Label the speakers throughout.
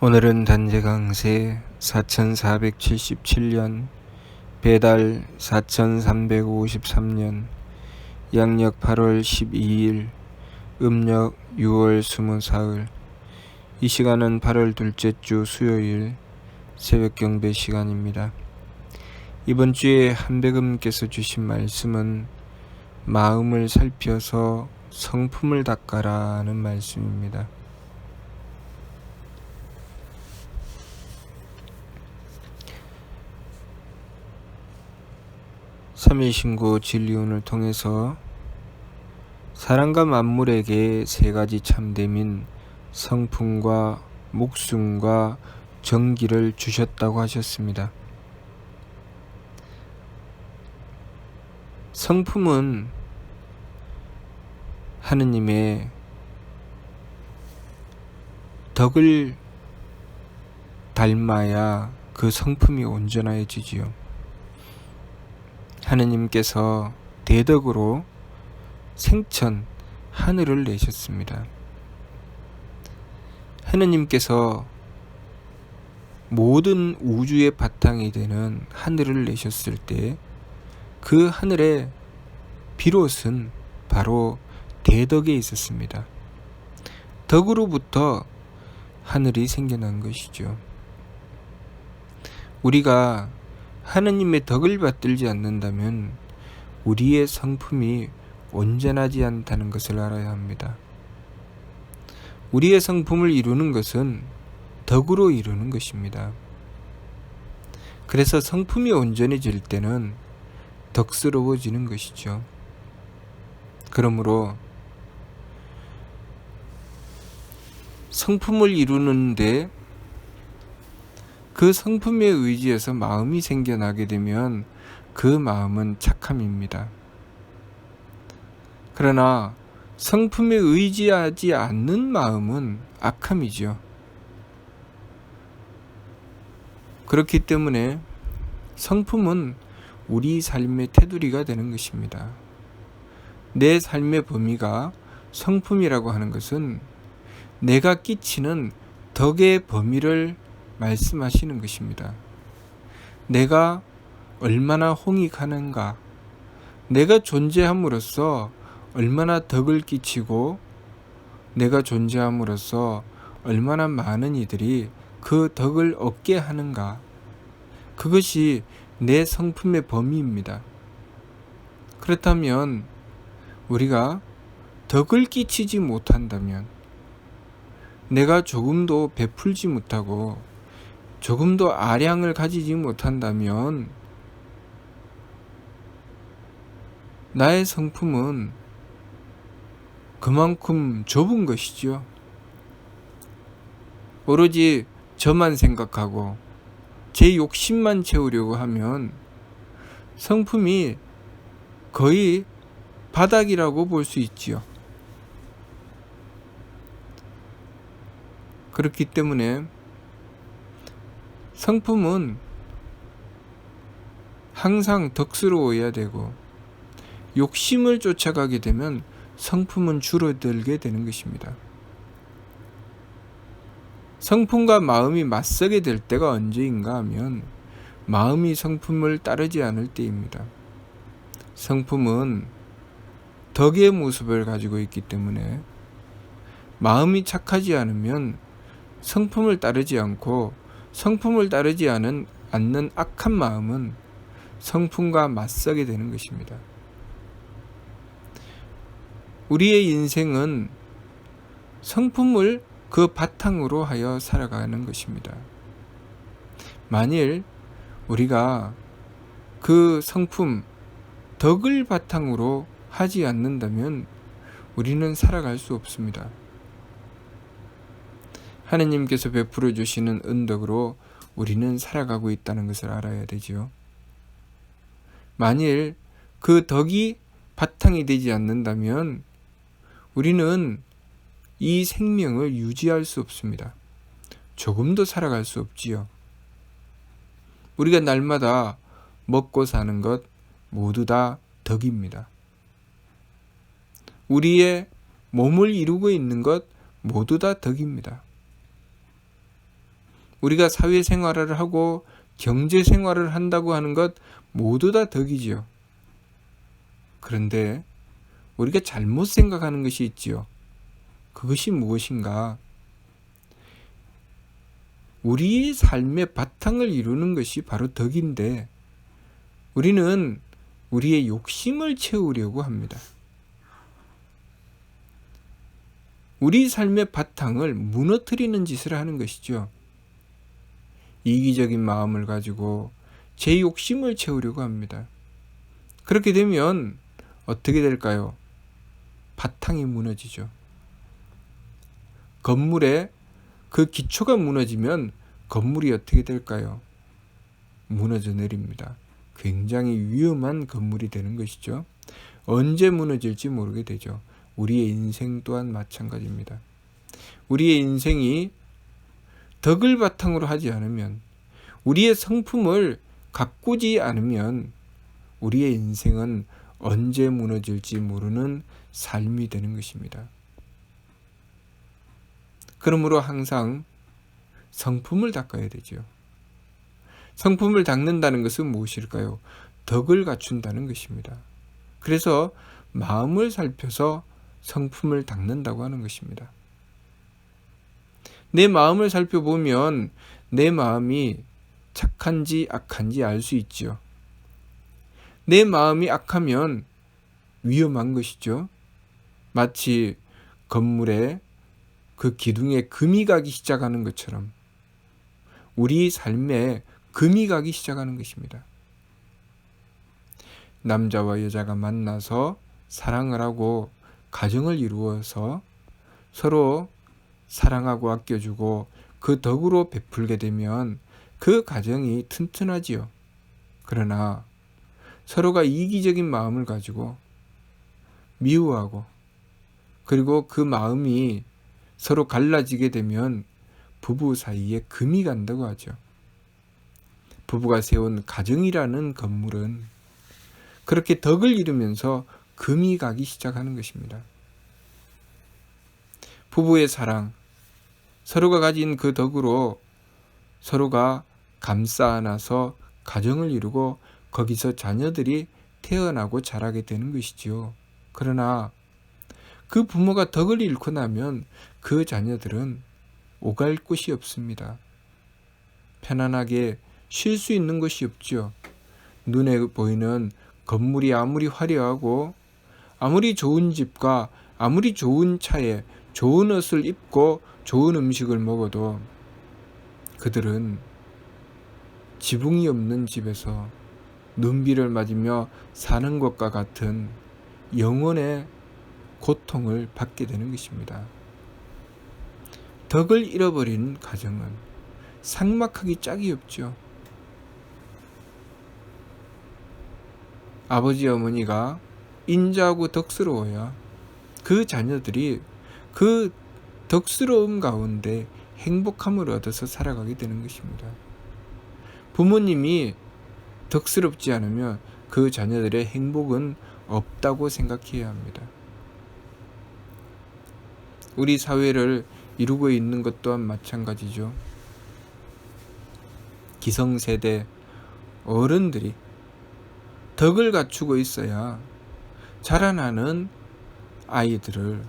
Speaker 1: 오늘은 단재강세 4477년 배달 4353년 양력 8월 12일 음력 6월 24일. 이 시간은 8월 둘째 주 수요일 새벽 경배 시간입니다. 이번 주에 한백음께서 주신 말씀은 마음을 살펴서 성품을 닦아라는 말씀입니다. 삼일신고 진리운을 통해서 사람과 만물에게 세 가지 참됨인 성품과 목숨과 정기를 주셨다고 하셨습니다. 성품은 하느님의 덕을 닮아야 그 성품이 온전해지지요. 하느님께서 대덕으로 생천 하늘을 내셨습니다. 하느님께서 모든 우주의 바탕이 되는 하늘을 내셨을 때 그 하늘의 비롯은 바로 대덕에 있었습니다. 덕으로부터 하늘이 생겨난 것이죠. 우리가 하느님의 덕을 받들지 않는다면 우리의 성품이 온전하지 않다는 것을 알아야 합니다. 우리의 성품을 이루는 것은 덕으로 이루는 것입니다. 그래서 성품이 온전해질 때는 덕스러워지는 것이죠. 그러므로 성품을 이루는데 그 성품에 의지해서 마음이 생겨나게 되면 그 마음은 착함입니다. 그러나 성품에 의지하지 않는 마음은 악함이죠. 그렇기 때문에 성품은 우리 삶의 테두리가 되는 것입니다. 내 삶의 범위가 성품이라고 하는 것은 내가 끼치는 덕의 범위를 말씀하시는 것입니다. 내가 얼마나 홍익하는가, 내가 존재함으로써 얼마나 덕을 끼치고 내가 존재함으로써 얼마나 많은 이들이 그 덕을 얻게 하는가, 그것이 내 성품의 범위입니다. 그렇다면 우리가 덕을 끼치지 못한다면, 내가 조금도 베풀지 못하고 조금도 아량을 가지지 못한다면 나의 성품은 그만큼 좁은 것이죠. 오로지 저만 생각하고 제 욕심만 채우려고 하면 성품이 거의 바닥이라고 볼 수 있지요. 그렇기 때문에 성품은 항상 덕스러워야 되고, 욕심을 쫓아가게 되면 성품은 줄어들게 되는 것입니다. 성품과 마음이 맞서게 될 때가 언제인가 하면 마음이 성품을 따르지 않을 때입니다. 성품은 덕의 모습을 가지고 있기 때문에 마음이 착하지 않으면 성품을 따르지 않고, 성품을 따르지 않는 악한 마음은 성품과 맞서게 되는 것입니다. 우리의 인생은 성품을 그 바탕으로 하여 살아가는 것입니다. 만일 우리가 그 성품, 덕을 바탕으로 하지 않는다면 우리는 살아갈 수 없습니다. 하느님께서 베풀어 주시는 은덕으로 우리는 살아가고 있다는 것을 알아야 되지요. 만일 그 덕이 바탕이 되지 않는다면 우리는 이 생명을 유지할 수 없습니다. 조금도 살아갈 수 없지요. 우리가 날마다 먹고 사는 것 모두 다 덕입니다. 우리의 몸을 이루고 있는 것 모두 다 덕입니다. 우리가 사회생활을 하고 경제생활을 한다고 하는 것 모두 다 덕이지요. 그런데 우리가 잘못 생각하는 것이 있지요. 그것이 무엇인가? 우리의 삶의 바탕을 이루는 것이 바로 덕인데 우리는 우리의 욕심을 채우려고 합니다. 우리 삶의 바탕을 무너뜨리는 짓을 하는 것이죠. 이기적인 마음을 가지고 제 욕심을 채우려고 합니다. 그렇게 되면 어떻게 될까요? 바탕이 무너지죠. 건물에 그 기초가 무너지면 건물이 어떻게 될까요? 무너져 내립니다. 굉장히 위험한 건물이 되는 것이죠. 언제 무너질지 모르게 되죠. 우리의 인생 또한 마찬가지입니다. 우리의 인생이 덕을 바탕으로 하지 않으면, 우리의 성품을 가꾸지 않으면 우리의 인생은 언제 무너질지 모르는 삶이 되는 것입니다. 그러므로 항상 성품을 닦아야 되죠. 성품을 닦는다는 것은 무엇일까요? 덕을 갖춘다는 것입니다. 그래서 마음을 살펴서 성품을 닦는다고 하는 것입니다. 내 마음을 살펴보면 내 마음이 착한지 악한지 알 수 있지요. 내 마음이 악하면 위험한 것이죠. 마치 건물에 그 기둥에 금이 가기 시작하는 것처럼 우리 삶에 금이 가기 시작하는 것입니다. 남자와 여자가 만나서 사랑을 하고 가정을 이루어서 서로 사랑하고 아껴주고 그 덕으로 베풀게 되면 그 가정이 튼튼하지요. 그러나 서로가 이기적인 마음을 가지고 미워하고 그리고 그 마음이 서로 갈라지게 되면 부부 사이에 금이 간다고 하죠. 부부가 세운 가정이라는 건물은 그렇게 덕을 이루면서 금이 가기 시작하는 것입니다. 부부의 사랑, 서로가 가진 그 덕으로 서로가 감싸 안아서 가정을 이루고 거기서 자녀들이 태어나고 자라게 되는 것이지요. 그러나 그 부모가 덕을 잃고 나면 그 자녀들은 오갈 곳이 없습니다. 편안하게 쉴 수 있는 곳이 없죠. 눈에 보이는 건물이 아무리 화려하고 아무리 좋은 집과 아무리 좋은 차에 좋은 옷을 입고 좋은 음식을 먹어도 그들은 지붕이 없는 집에서 눈비를 맞으며 사는 것과 같은 영혼의 고통을 받게 되는 것입니다. 덕을 잃어버린 가정은 삭막하기 짝이 없죠. 아버지 어머니가 인자하고 덕스러워야 그 자녀들이 그 덕스러움 가운데 행복함을 얻어서 살아가게 되는 것입니다. 부모님이 덕스럽지 않으면 그 자녀들의 행복은 없다고 생각해야 합니다. 우리 사회를 이루고 있는 것 또한 마찬가지죠. 기성세대 어른들이 덕을 갖추고 있어야 자라나는 아이들을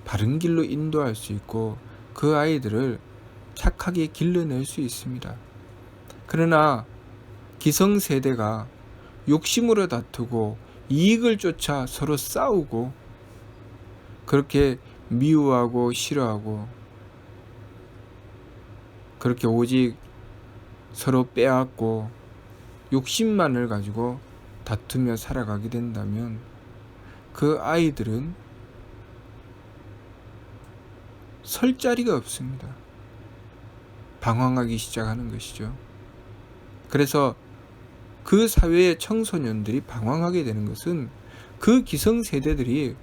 Speaker 1: 바른 길로 인도할 수 있고 그 아이들을 착하게 길러낼 수 있습니다. 그러나 기성세대가 욕심으로 다투고 이익을 쫓아 서로 싸우고 그렇게 미워하고 싫어하고 그렇게 오직 서로 빼앗고 욕심만을 가지고 다투며 살아가게 된다면 그 아이들은 설 자리가 없습니다. 방황하기 시작하는 것이죠. 그래서 그 사회의 청소년들이 방황하게 되는 것은 그 기성세대들이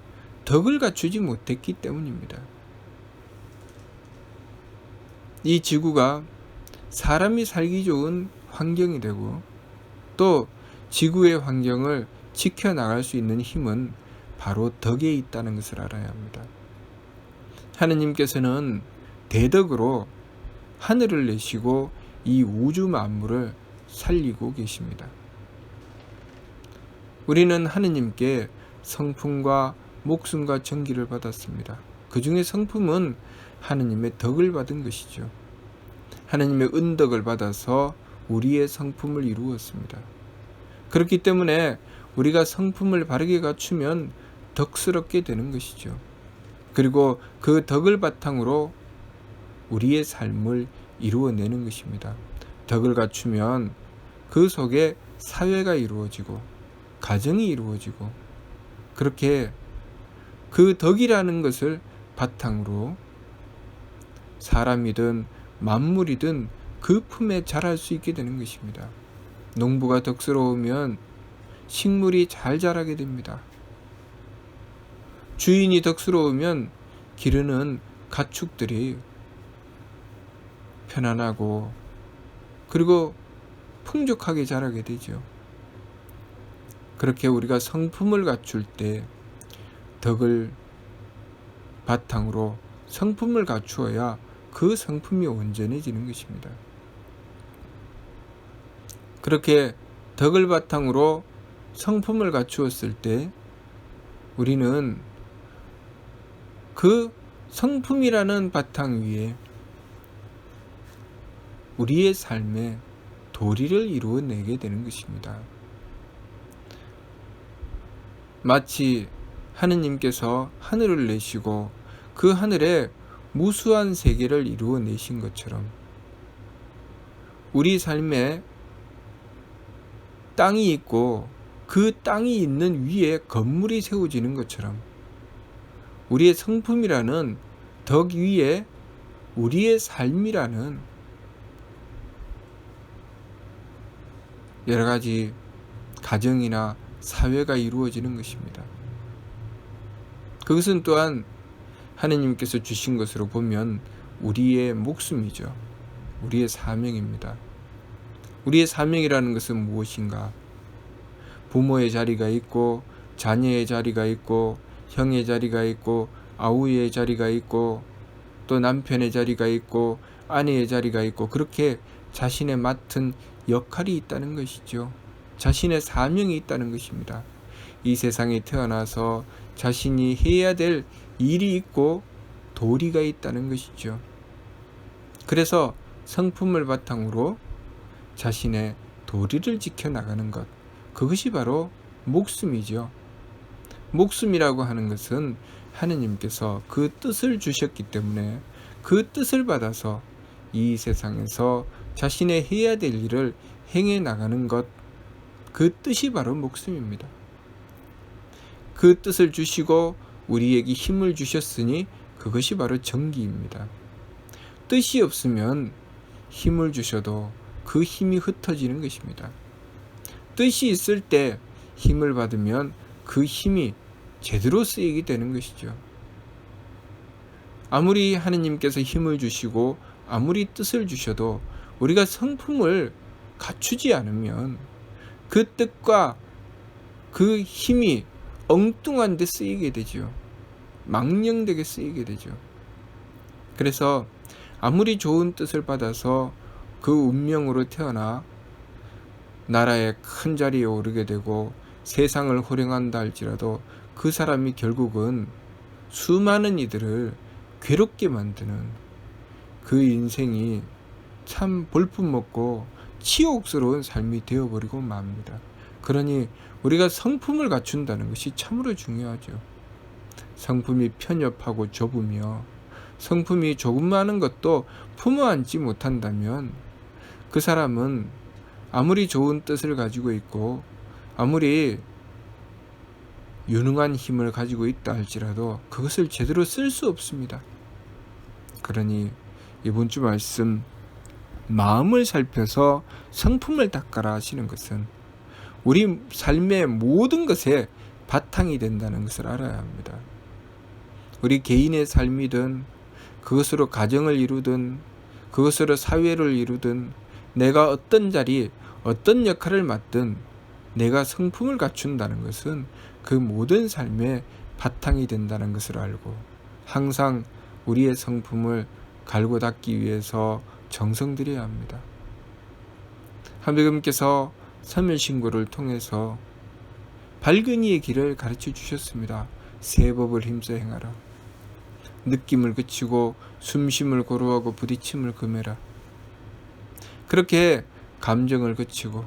Speaker 1: 덕을 갖추지 못했기 때문입니다. 이 지구가 사람이 살기 좋은 환경이 되고 또 지구의 환경을 지켜나갈 수 있는 힘은 바로 덕에 있다는 것을 알아야 합니다. 하느님께서는 대덕으로 하늘을 내시고 이 우주 만물을 살리고 계십니다. 우리는 하느님께 성품과 목숨과 정기를 받았습니다. 그 중에 성품은 하느님의 덕을 받은 것이죠. 하느님의 은덕을 받아서 우리의 성품을 이루었습니다. 그렇기 때문에 우리가 성품을 바르게 갖추면 덕스럽게 되는 것이죠. 그리고 그 덕을 바탕으로 우리의 삶을 이루어내는 것입니다. 덕을 갖추면 그 속에 사회가 이루어지고 가정이 이루어지고, 그렇게 그 덕이라는 것을 바탕으로 사람이든 만물이든 그 품에 자랄 수 있게 되는 것입니다. 농부가 덕스러우면 식물이 잘 자라게 됩니다. 주인이 덕스러우면 기르는 가축들이 편안하고 그리고 풍족하게 자라게 되죠. 그렇게 우리가 성품을 갖출 때 덕을 바탕으로 성품을 갖추어야 그 성품이 온전해지는 것입니다. 그렇게 덕을 바탕으로 성품을 갖추었을 때 우리는 그 성품이라는 바탕 위에 우리의 삶에 도리를 이루어내게 되는 것입니다. 마치 하느님께서 하늘을 내시고 그 하늘에 무수한 세계를 이루어내신 것처럼 우리 삶에 땅이 있고 그 땅이 있는 위에 건물이 세워지는 것처럼 우리의 성품이라는 덕 위에 우리의 삶이라는 여러 가지 가정이나 사회가 이루어지는 것입니다. 그것은 또한 하느님께서 주신 것으로 보면 우리의 목숨이죠. 우리의 사명입니다. 우리의 사명이라는 것은 무엇인가? 부모의 자리가 있고 자녀의 자리가 있고 형의 자리가 있고 아우의 자리가 있고 또 남편의 자리가 있고 아내의 자리가 있고, 그렇게 자신의 맡은 역할이 있다는 것이죠. 자신의 사명이 있다는 것입니다. 이 세상에 태어나서 자신이 해야 될 일이 있고 도리가 있다는 것이죠. 그래서 성품을 바탕으로 자신의 도리를 지켜나가는 것, 그것이 바로 목숨이죠. 목숨이라고 하는 것은 하느님께서 그 뜻을 주셨기 때문에 그 뜻을 받아서 이 세상에서 자신의 해야 될 일을 행해 나가는 것, 그 뜻이 바로 목숨입니다. 그 뜻을 주시고 우리에게 힘을 주셨으니 그것이 바로 정기입니다. 뜻이 없으면 힘을 주셔도 그 힘이 흩어지는 것입니다. 뜻이 있을 때 힘을 받으면 그 힘이 제대로 쓰이게 되는 것이죠. 아무리 하느님께서 힘을 주시고 아무리 뜻을 주셔도 우리가 성품을 갖추지 않으면 그 뜻과 그 힘이 엉뚱한 데 쓰이게 되죠. 망령되게 쓰이게 되죠. 그래서 아무리 좋은 뜻을 받아서 그 운명으로 태어나 나라의 큰 자리에 오르게 되고 세상을 호령한다 할지라도 그 사람이 결국은 수많은 이들을 괴롭게 만드는 그 인생이 참 볼품없고 치욕스러운 삶이 되어버리고 맙니다. 그러니 우리가 성품을 갖춘다는 것이 참으로 중요하죠. 성품이 편협하고 좁으며 성품이 조금만한 것도 품어안지 못한다면 그 사람은 아무리 좋은 뜻을 가지고 있고 아무리 유능한 힘을 가지고 있다 할지라도 그것을 제대로 쓸 수 없습니다. 그러니 이번 주 말씀, 마음을 살펴서 성품을 닦아라 하시는 것은 우리 삶의 모든 것에 바탕이 된다는 것을 알아야 합니다. 우리 개인의 삶이든 그것으로 가정을 이루든 그것으로 사회를 이루든 내가 어떤 자리, 어떤 역할을 맡든 내가 성품을 갖춘다는 것은 그 모든 삶의 바탕이 된다는 것을 알고 항상 우리의 성품을 갈고 닦기 위해서 정성 들여야 합니다. 한백음께서 서면신고를 통해서 발근이의 길을 가르쳐 주셨습니다. 세 법을 힘써 행하라. 느낌을 그치고 숨쉼을 고루하고 부딪힘을 금해라. 그렇게 감정을 그치고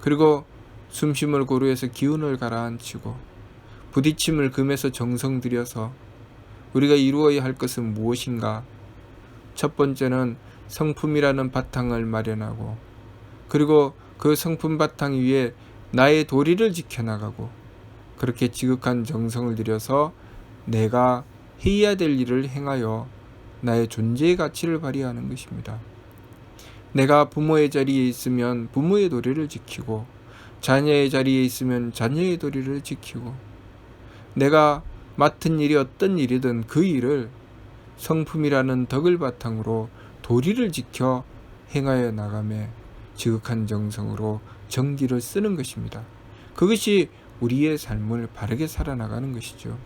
Speaker 1: 그리고 숨쉼을 고루해서 기운을 가라앉히고 부딪힘을 금해서 정성 들여서 우리가 이루어야 할 것은 무엇인가? 첫 번째는 성품이라는 바탕을 마련하고 그리고 그 성품 바탕 위에 나의 도리를 지켜나가고 그렇게 지극한 정성을 들여서 내가 해야 될 일을 행하여 나의 존재의 가치를 발휘하는 것입니다. 내가 부모의 자리에 있으면 부모의 도리를 지키고 자녀의 자리에 있으면 자녀의 도리를 지키고 내가 맡은 일이 어떤 일이든 그 일을 성품이라는 덕을 바탕으로 도리를 지켜 행하여 나가며 지극한 정성으로 정기를 쓰는 것입니다. 그것이 우리의 삶을 바르게 살아나가는 것이죠.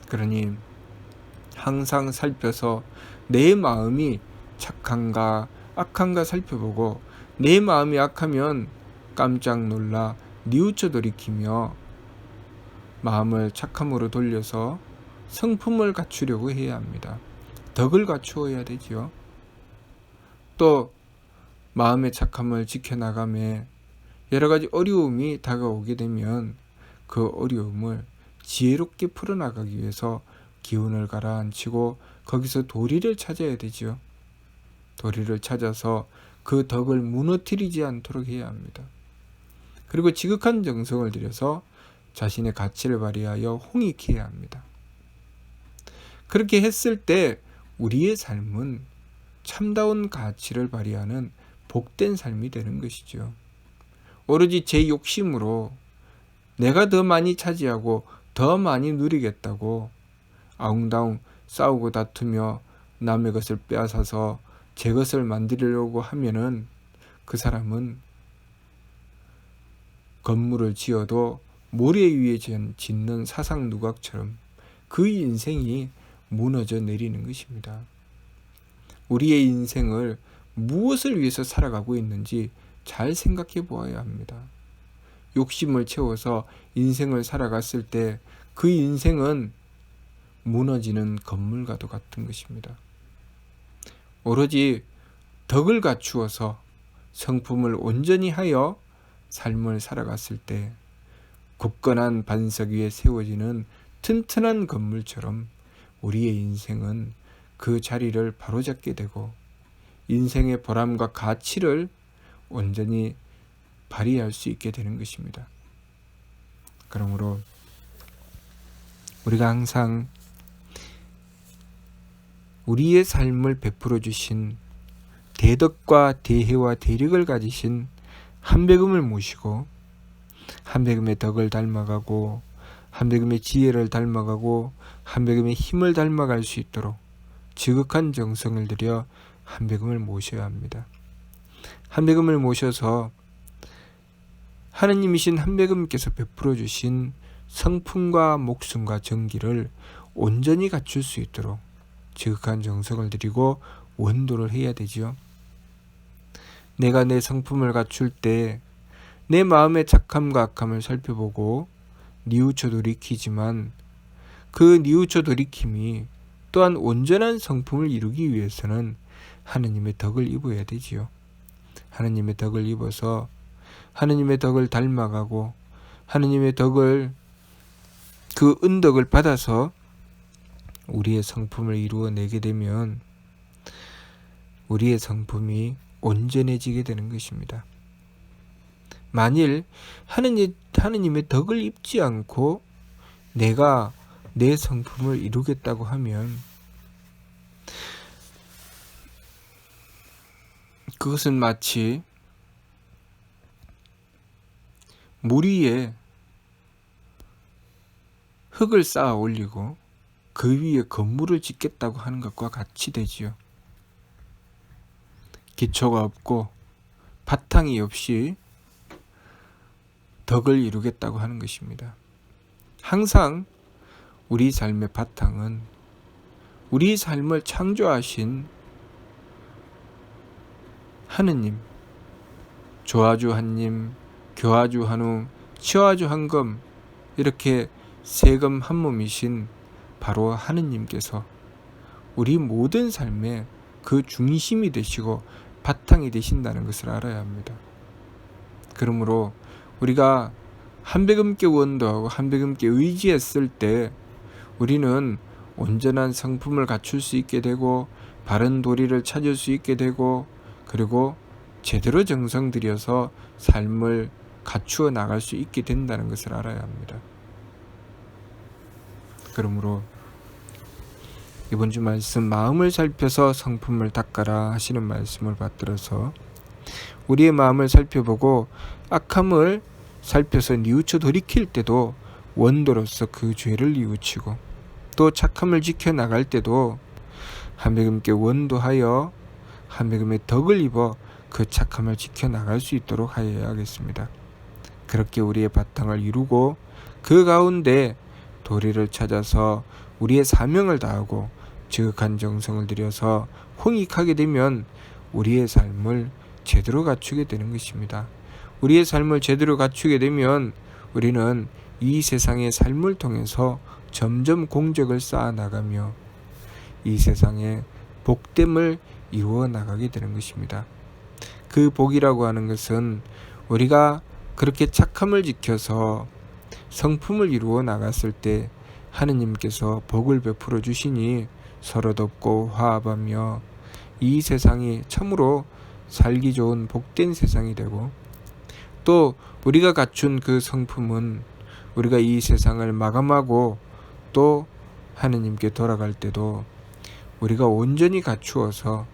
Speaker 1: 그러니 항상 살펴서 내 마음이 착한가 악한가 살펴보고 내 마음이 악하면 깜짝 놀라 뉘우쳐 돌이키며 마음을 착함으로 돌려서 성품을 갖추려고 해야 합니다. 덕을 갖추어야 되지요. 또 마음의 착함을 지켜나가며 여러 가지 어려움이 다가오게 되면 그 어려움을 지혜롭게 풀어나가기 위해서 기운을 가라앉히고 거기서 도리를 찾아야 되지요. 도리를 찾아서 그 덕을 무너뜨리지 않도록 해야 합니다. 그리고 지극한 정성을 들여서 자신의 가치를 발휘하여 홍익해야 합니다. 그렇게 했을 때 우리의 삶은 참다운 가치를 발휘하는 복된 삶이 되는 것이죠. 오로지 제 욕심으로 내가 더 많이 차지하고 더 많이 누리겠다고 아웅다웅 싸우고 다투며 남의 것을 빼앗아서 제 것을 만들려고 하면은 그 사람은 건물을 지어도 모래 위에 짓는 사상 누각처럼 그 인생이 무너져 내리는 것입니다. 우리의 인생을 무엇을 위해서 살아가고 있는지 잘 생각해 보아야 합니다. 욕심을 채워서 인생을 살아갔을 때 그 인생은 무너지는 건물과도 같은 것입니다. 오로지 덕을 갖추어서 성품을 온전히 하여 삶을 살아갔을 때 굳건한 반석 위에 세워지는 튼튼한 건물처럼 우리의 인생은 그 자리를 바로잡게 되고 인생의 보람과 가치를 온전히 발휘할 수 있게 되는 것입니다. 그러므로 우리가 항상 우리의 삶을 베풀어 주신 대덕과 대혜와 대력을 가지신 한백음을 모시고 한백음의 덕을 닮아가고 한백음의 지혜를 닮아가고 한백음의 힘을 닮아갈 수 있도록 지극한 정성을 들여 한백음을 모셔야 합니다. 한백음을 모셔서 하느님이신 한백음께서 베풀어 주신 성품과 목숨과 정기를 온전히 갖출 수 있도록 지극한 정성을 들이고 원도를 해야 되지요. 내가 내 성품을 갖출 때 내 마음의 착함과 악함을 살펴보고 뉘우쳐 돌이키지만 그 뉘우쳐 돌이킴이 또한 온전한 성품을 이루기 위해서는 하느님의 덕을 입어야 되지요. 하느님의 덕을 입어서 하느님의 덕을 닮아가고 하느님의 덕을 그 은덕을 받아서 우리의 성품을 이루어내게 되면 우리의 성품이 온전해지게 되는 것입니다. 만일 하느님의 덕을 입지 않고 내가 내 성품을 이루겠다고 하면 그것은 마치 물 위에 흙을 쌓아 올리고 그 위에 건물을 짓겠다고 하는 것과 같이 되지요. 기초가 없고 바탕이 없이 덕을 이루겠다고 하는 것입니다. 항상 우리 삶의 바탕은 우리 삶을 창조하신 하느님, 조아주 한님, 교아주 한우, 치아주 한검, 이렇게 세검 한 몸이신 바로 하느님께서 우리 모든 삶의 그 중심이 되시고 바탕이 되신다는 것을 알아야 합니다. 그러므로 우리가 한백음께 원도하고 한백음께 의지했을 때 우리는 온전한 성품을 갖출 수 있게 되고 바른 도리를 찾을 수 있게 되고 그리고 제대로 정성 들여서 삶을 갖추어 나갈 수 있게 된다는 것을 알아야 합니다. 그러므로 이번 주 말씀 마음을 살펴서 성품을 닦아라 하시는 말씀을 받들어서 우리의 마음을 살펴보고 악함을 살펴서 뉘우쳐 돌이킬 때도 원도로서 그 죄를 뉘우치고 또 착함을 지켜나갈 때도 한백음께 원도하여 한백음의 덕을 입어 그 착함을 지켜나갈 수 있도록 하여야 하겠습니다. 그렇게 우리의 바탕을 이루고 그 가운데 도리를 찾아서 우리의 사명을 다하고 지극한 정성을 들여서 홍익하게 되면 우리의 삶을 제대로 갖추게 되는 것입니다. 우리의 삶을 제대로 갖추게 되면 우리는 이 세상의 삶을 통해서 점점 공적을 쌓아나가며 이 세상의 복됨을 이루어 나가게 되는 것입니다. 그 복이라고 하는 것은 우리가 그렇게 착함을 지켜서 성품을 이루어 나갔을 때 하느님께서 복을 베풀어 주시니 서로 돕고 화합하며 이 세상이 참으로 살기 좋은 복된 세상이 되고 또 우리가 갖춘 그 성품은 우리가 이 세상을 마감하고 또 하느님께 돌아갈 때도 우리가 온전히 갖추어서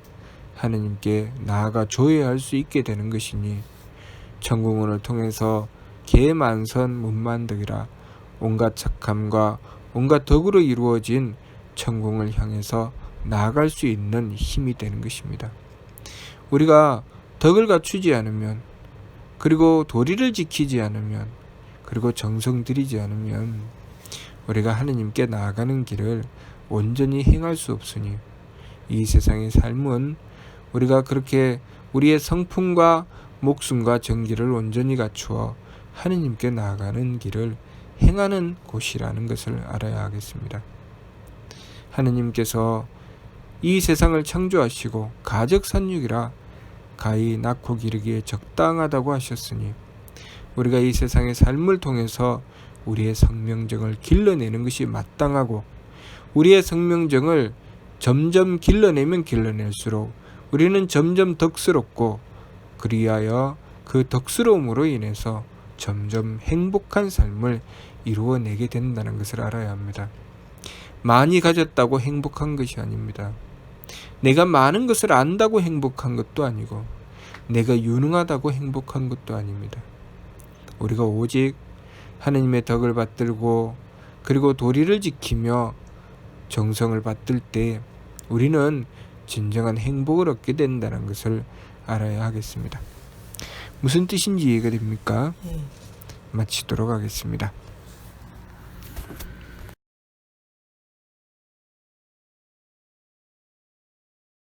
Speaker 1: 하느님께 나아가 조회할 수 있게 되는 것이니 천궁원을 통해서 계만선 문만덕이라 온갖 착함과 온갖 덕으로 이루어진 천궁을 향해서 나아갈 수 있는 힘이 되는 것입니다. 우리가 덕을 갖추지 않으면 그리고 도리를 지키지 않으면 그리고 정성 들이지 않으면 우리가 하느님께 나아가는 길을 온전히 행할 수 없으니 이 세상의 삶은 우리가 그렇게 우리의 성품과 목숨과 정기를 온전히 갖추어 하느님께 나아가는 길을 행하는 곳이라는 것을 알아야 하겠습니다. 하느님께서 이 세상을 창조하시고 가적산육이라 가히 낳고 기르기에 적당하다고 하셨으니 우리가 이 세상의 삶을 통해서 우리의 성명정을 길러내는 것이 마땅하고 우리의 성명정을 점점 길러내면 길러낼수록 우리는 점점 덕스럽고 그리하여 그 덕스러움으로 인해서 점점 행복한 삶을 이루어내게 된다는 것을 알아야 합니다. 많이 가졌다고 행복한 것이 아닙니다. 내가 많은 것을 안다고 행복한 것도 아니고 내가 유능하다고 행복한 것도 아닙니다. 우리가 오직 하느님의 덕을 받들고 그리고 도리를 지키며 정성을 받들 때 우리는 진정한 행복을 얻게 된다는 것을 알아야 하겠습니다. 무슨 뜻인지 이해가 됩니까? 마치도록 하겠습니다.